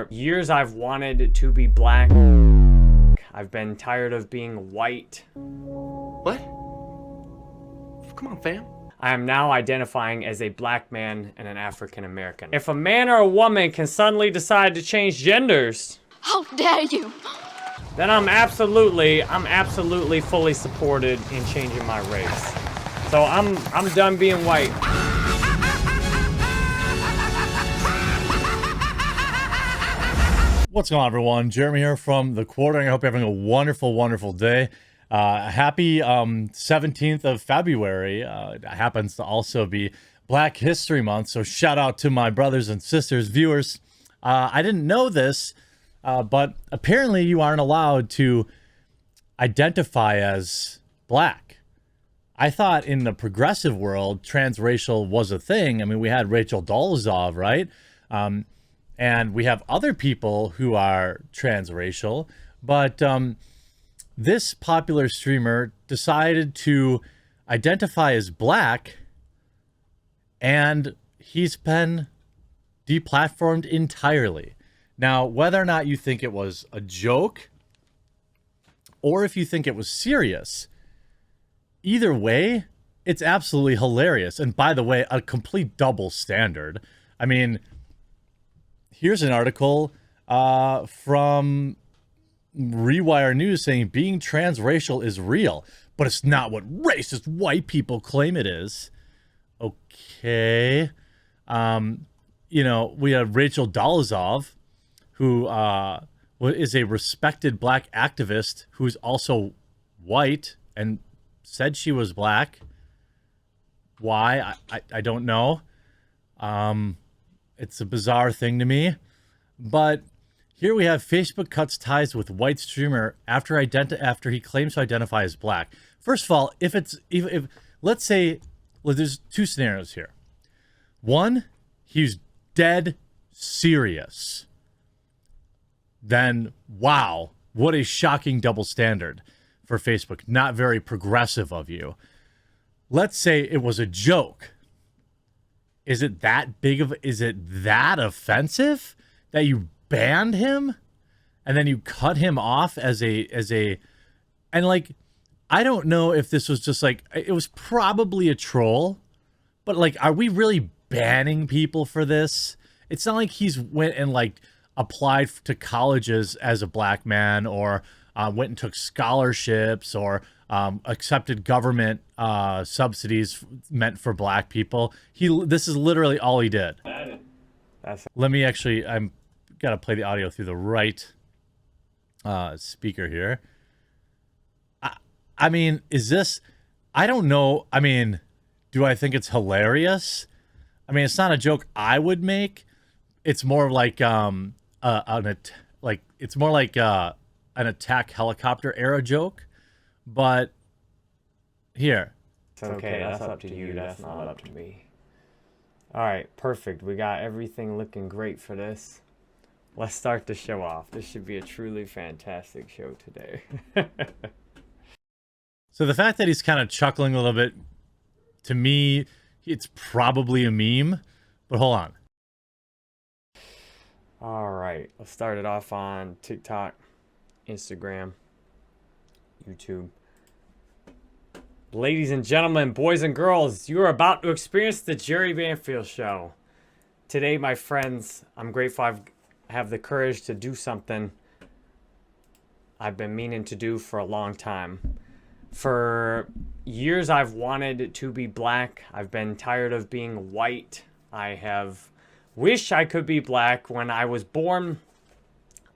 For years I've wanted to be black. I've been tired of being white. What? Come on, fam. I am now identifying as a black man and an African American. If a man or a woman can suddenly decide to change genders, how dare you? Then I'm absolutely fully supported in changing my race. So I'm done being white. What's going on, everyone? Jeremy here from The Quartering. I hope you're having a wonderful, wonderful day. Happy 17th of February. It happens to also be Black History Month, so shout out to my brothers and sisters, viewers. I didn't know this, but apparently you aren't allowed to identify as black. I thought in the progressive world, transracial was a thing. I mean, we had Rachel Dolezal, right? And we have other people who are transracial, but this popular streamer decided to identify as black, and he's been deplatformed entirely. Now, whether or not you think it was a joke, or if you think it was serious, either way, it's absolutely hilarious. And by the way, a complete double standard. I mean, here's an article from Rewire News saying being transracial is real, but it's not what racist white people claim it is. Okay. You know, we have Rachel Dolezal, who is a respected black activist who's also white and said she was black. Why? I don't know. It's a bizarre thing to me. But here we have Facebook cuts ties with white streamer after he claims to identify as black. First of all, if let's say, well, there's two scenarios here. One, he's dead serious. Then, wow, what a shocking double standard for Facebook. Not very progressive of you. Let's say it was a joke. Is it that offensive that you banned him and then you cut him off and like, I don't know if this was just like, it was probably a troll, but like, are we really banning people for this? It's not like he's went and like applied to colleges as a black man, or went and took scholarships, or accepted government subsidies meant for black people. This is literally all he did. Let me actually, I'm gotta play the audio through the right speaker here. I mean, is this, I don't know. I mean, do I think it's hilarious? I mean, it's not a joke I would make. It's more like an attack helicopter era joke. But here. It's okay, that's up to you, that's not up to me. Alright, perfect. We got everything looking great for this. Let's start the show off. This should be a truly fantastic show today. So the fact that he's kind of chuckling a little bit, to me, it's probably a meme. But hold on. Alright, let's start it off on TikTok, Instagram, YouTube. Ladies and gentlemen, boys and girls, you are about to experience the Jerry Banfield Show. Today, my friends, I'm grateful I have the courage to do something I've been meaning to do for a long time. For years, I've wanted to be black. I've been tired of being white. I have wished I could be black. When I was born,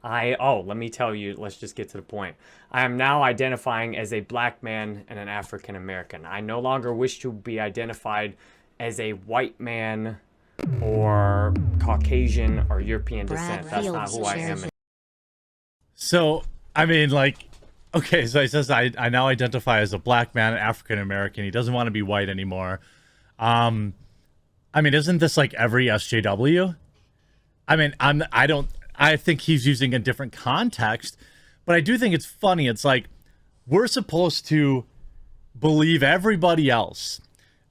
let me tell you, let's just get to the point. I am now identifying as a black man and an African American. I no longer wish to be identified as a white man or Caucasian or European descent. That's not who I am. So, I mean, like, okay, so he says, I now identify as a black man, African American. He doesn't want to be white anymore. I mean, isn't this like every SJW? I mean, I think he's using a different context, but I do think it's funny. It's like, we're supposed to believe everybody else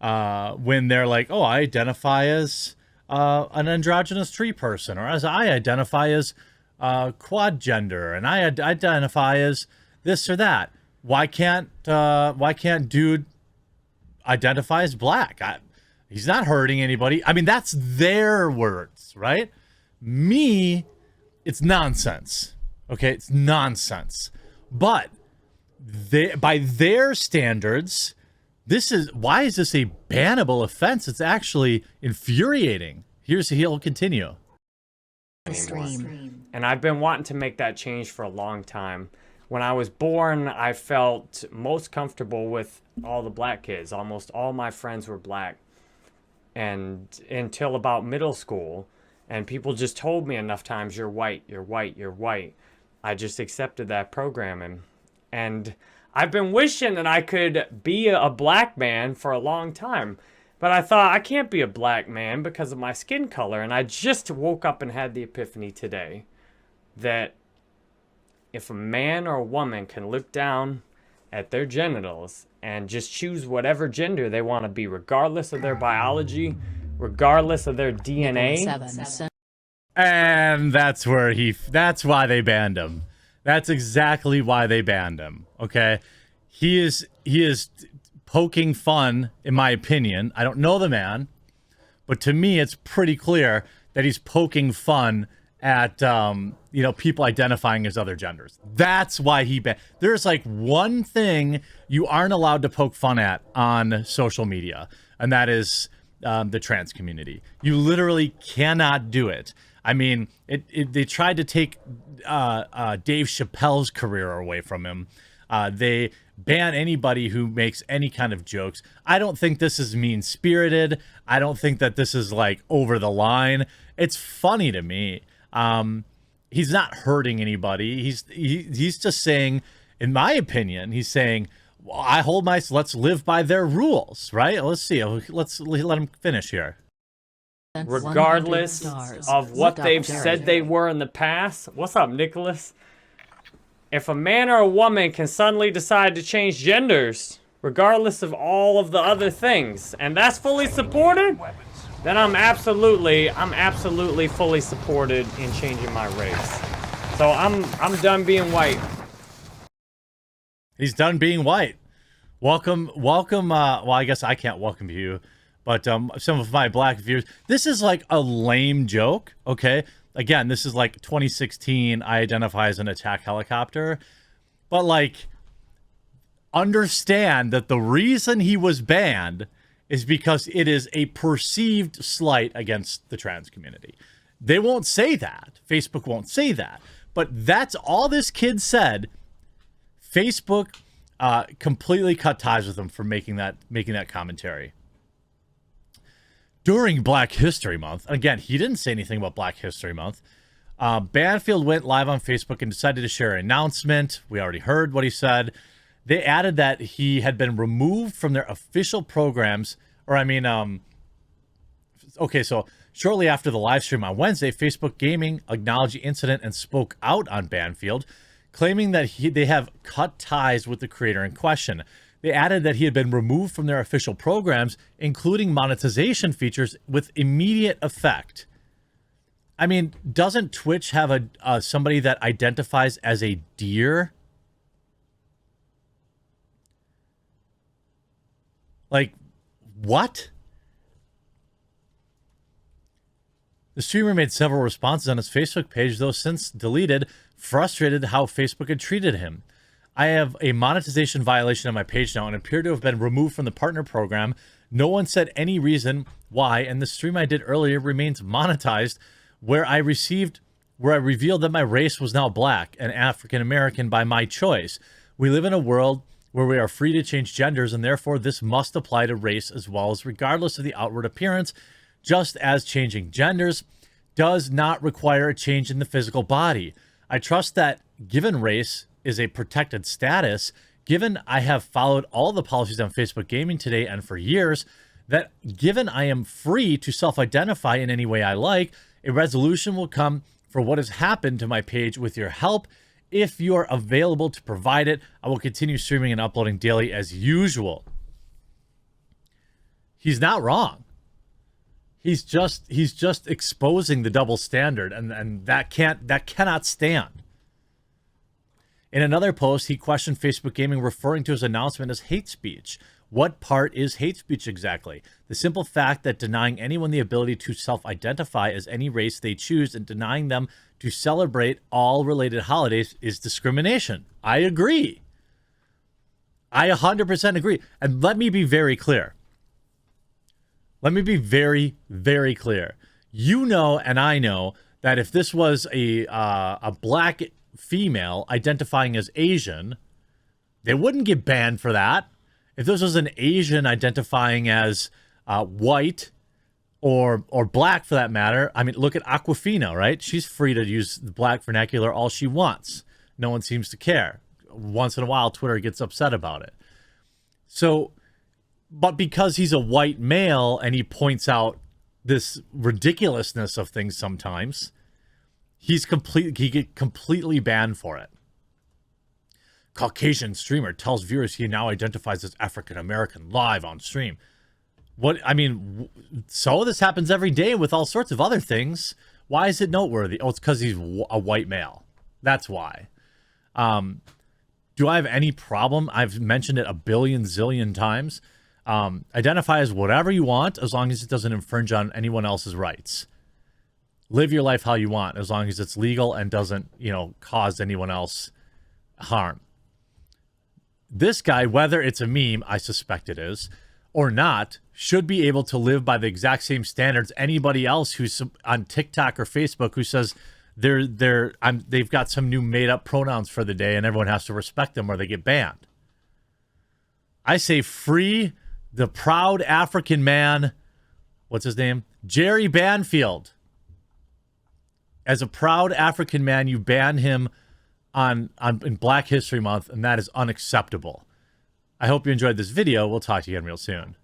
when they're like, oh, I identify as an androgynous tree person, or as I identify as quad gender and I identify as this or that. Why can't dude identify as black? He's not hurting anybody. I mean, that's their words, right? Me, it's nonsense. Okay, it's nonsense. But by their standards, why is this a bannable offense? It's actually infuriating. He'll continue. And I've been wanting to make that change for a long time. When I was born, I felt most comfortable with all the black kids. Almost all my friends were black. And until about middle school, and people just told me enough times, you're white, you're white, you're white. I just accepted that programming. And I've been wishing that I could be a black man for a long time. But I thought, I can't be a black man because of my skin color. And I just woke up and had the epiphany today that if a man or a woman can look down at their genitals and just choose whatever gender they want to be, regardless of their biology, regardless of their DNA. And that's why they banned him. That's exactly why they banned him. Okay. He is poking fun, in my opinion. I don't know the man, but to me, it's pretty clear that he's poking fun at, people identifying as other genders. That's why there's like one thing you aren't allowed to poke fun at on social media, and that is the trans community. You literally cannot do it. I mean, they tried to take Dave Chappelle's career away from him. They ban anybody who makes any kind of jokes. I don't think this is mean-spirited. I don't think that this is like over the line. It's funny to me. He's not hurting anybody. He's just saying, in my opinion, he's saying, well, let's live by their rules, right? Let's see. Let's let him finish here. Regardless of what they've said they were in the past. What's up, Nicholas? If a man or a woman can suddenly decide to change genders, regardless of all of the other things, and that's fully supported, then I'm absolutely fully supported in changing my race. So I'm done being white. He's done being white. Welcome. Well, I guess I can't welcome you, but some of my black viewers. This is like a lame joke. Okay. Again, this is like 2016. I identify as an attack helicopter, but like, understand that the reason he was banned is because it is a perceived slight against the trans community. They won't say that. Facebook won't say that. But that's all this kid said. Facebook completely cut ties with him for making that commentary. During Black History Month, again, he didn't say anything about Black History Month. Banfield went live on Facebook and decided to share an announcement. We already heard what he said. They added that he had been removed from their official programs, okay, so shortly after the live stream on Wednesday, Facebook Gaming acknowledged the incident and spoke out on Banfield, claiming that they have cut ties with the creator in question. They added that he had been removed from their official programs, including monetization features, with immediate effect. I mean, doesn't Twitch have somebody that identifies as a deer? Like, what? The streamer made several responses on his Facebook page, though since deleted, frustrated how Facebook had treated him. I have a monetization violation on my page now and appear to have been removed from the partner program. No one said any reason why, and the stream I did earlier remains monetized, where I revealed that my race was now black and African American by my choice. We live in a world where we are free to change genders, and therefore this must apply to race as well, as regardless of the outward appearance, just as changing genders does not require a change in the physical body. I trust that given race is a protected status, given I have followed all the policies on Facebook Gaming today and for years, that given I am free to self-identify in any way I like, a resolution will come for what has happened to my page with your help. If you are available to provide it, I will continue streaming and uploading daily as usual. He's not wrong. He's just exposing the double standard, and that cannot stand. In another post, he questioned Facebook Gaming, referring to his announcement as hate speech. What part is hate speech exactly? The simple fact that denying anyone the ability to self-identify as any race they choose and denying them to celebrate all related holidays is discrimination. I agree. I 100% agree. And let me be very clear. Let me be very, very clear. You know, and I know that if this was a black female identifying as Asian, they wouldn't get banned for that. If this was an Asian identifying as white or black for that matter, I mean, look at Aquafina, right? She's free to use the black vernacular all she wants. No one seems to care. Once in a while, Twitter gets upset about it. So, but because he's a white male and he points out this ridiculousness of things sometimes, he get completely banned for it. Caucasian streamer tells viewers he now identifies as African American live on stream. What, I mean, so this happens every day with all sorts of other things. Why is it noteworthy? Oh, it's because he's a white male. That's why. Do I have any problem? I've mentioned it a billion zillion times. Identify as whatever you want as long as it doesn't infringe on anyone else's rights. Live your life how you want as long as it's legal and doesn't, you know, cause anyone else harm. This guy, whether it's a meme, I suspect it is, or not, should be able to live by the exact same standards anybody else who's on TikTok or Facebook who says they've got some new made-up pronouns for the day and everyone has to respect them or they get banned. I say free the proud African man, what's his name? Jerry Banfield. As a proud African man, you ban him in Black History Month, and that is unacceptable. I hope you enjoyed this video. We'll talk to you again real soon.